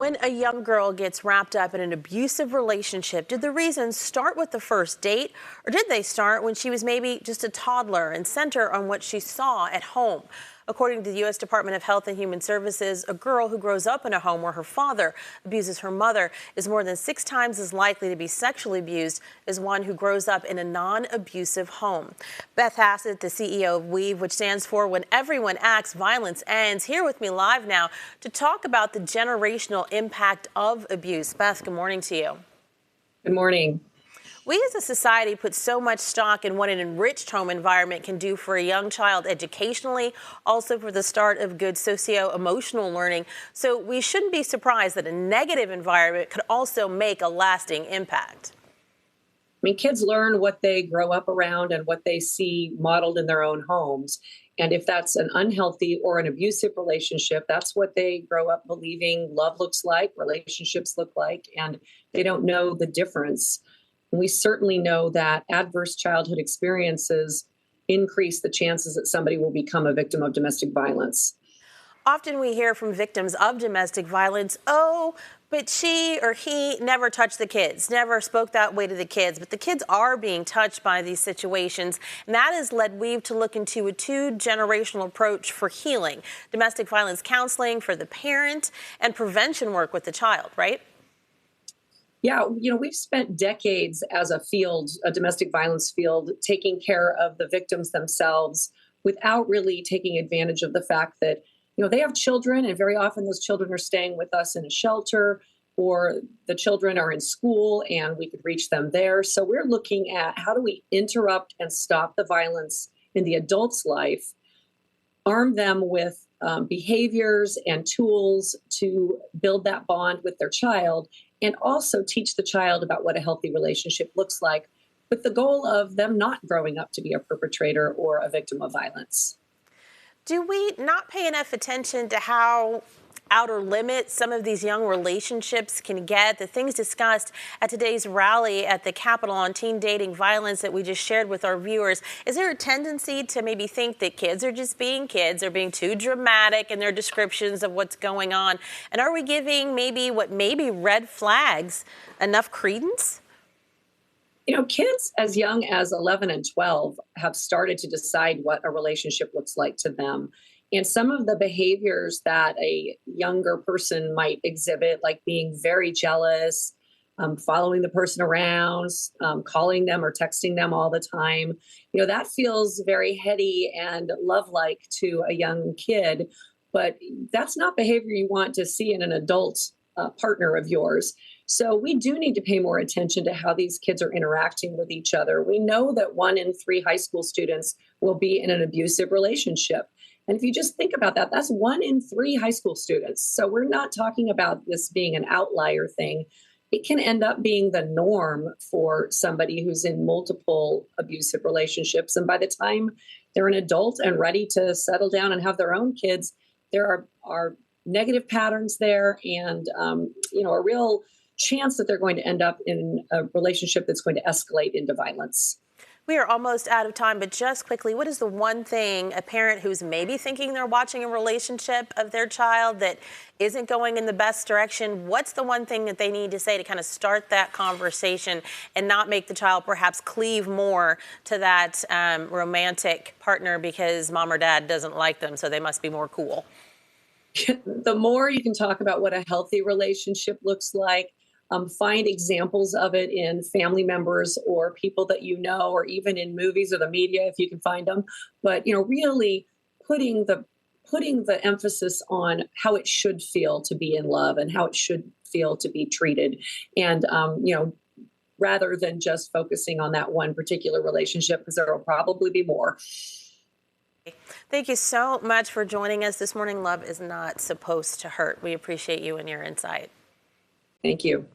When a young girl gets wrapped up in an abusive relationship, did the reasons start with the first date, or did they start when she was maybe just a toddler and center on what she saw at home? According to the U.S. Department of Health and Human Services, a girl who grows up in a home where her father abuses her mother is more than 6 times as likely to be sexually abused as one who grows up in a non-abusive home. Beth Hassett, the CEO of WEAVE, which stands for When Everyone Acts, Violence Ends, here with me live now to talk about the generational impact of abuse. Beth, good morning to you. Good morning. We as a society put so much stock in what an enriched home environment can do for a young child educationally, also for the start of good socio-emotional learning. So we shouldn't be surprised that a negative environment could also make a lasting impact. I mean, kids learn what they grow up around and what they see modeled in their own homes. And if that's an unhealthy or an abusive relationship, that's what they grow up believing love looks like, relationships look like, and they don't know the difference. We certainly know that adverse childhood experiences increase the chances that somebody will become a victim of domestic violence. Often we hear from victims of domestic violence, oh, but she or he never touched the kids, never spoke that way to the kids. But the kids are being touched by these situations. And that has led WEAVE to look into a 2-generational approach for healing, domestic violence counseling for the parent and prevention work with the child, right? Yeah, we've spent decades as a field, a domestic violence field, taking care of the victims themselves without really taking advantage of the fact that, they have children, and very often those children are staying with us in a shelter, or the children are in school and we could reach them there. So we're looking at how do we interrupt and stop the violence in the adult's life, arm them with behaviors and tools to build that bond with their child, and also teach the child about what a healthy relationship looks like, with the goal of them not growing up to be a perpetrator or a victim of violence. Do we not pay enough attention to how outer limits some of these young relationships can get? The things discussed at today's rally at the Capitol on teen dating violence that we just shared with our viewers. Is there a tendency to maybe think that kids are just being kids, they're being too dramatic in their descriptions of what's going on? And are we giving maybe what may be red flags enough credence? Kids as young as 11 and 12 have started to decide what a relationship looks like to them. And some of the behaviors that a younger person might exhibit, like being very jealous, following the person around, calling them or texting them all the time, that feels very heady and love-like to a young kid. But that's not behavior you want to see in an adult partner of yours. So we do need to pay more attention to how these kids are interacting with each other. We know that 1 in 3 high school students will be in an abusive relationship. And if you just think about that, that's 1 in 3 high school students. So we're not talking about this being an outlier thing. It can end up being the norm for somebody who's in multiple abusive relationships. And by the time they're an adult and ready to settle down and have their own kids, there are negative patterns there, and a real chance that they're going to end up in a relationship that's going to escalate into violence. We are almost out of time, but just quickly, what is the one thing a parent who's maybe thinking they're watching a relationship of their child that isn't going in the best direction, what's the one thing that they need to say to kind of start that conversation and not make the child perhaps cleave more to that romantic partner because mom or dad doesn't like them, so they must be more cool? The more you can talk about what a healthy relationship looks like, find examples of it in family members or people that you know, or even in movies or the media if you can find them. But really putting the emphasis on how it should feel to be in love and how it should feel to be treated, and rather than just focusing on that one particular relationship, because there will probably be more. Thank you so much for joining us this morning. Love is not supposed to hurt. We appreciate you and your insight. Thank you.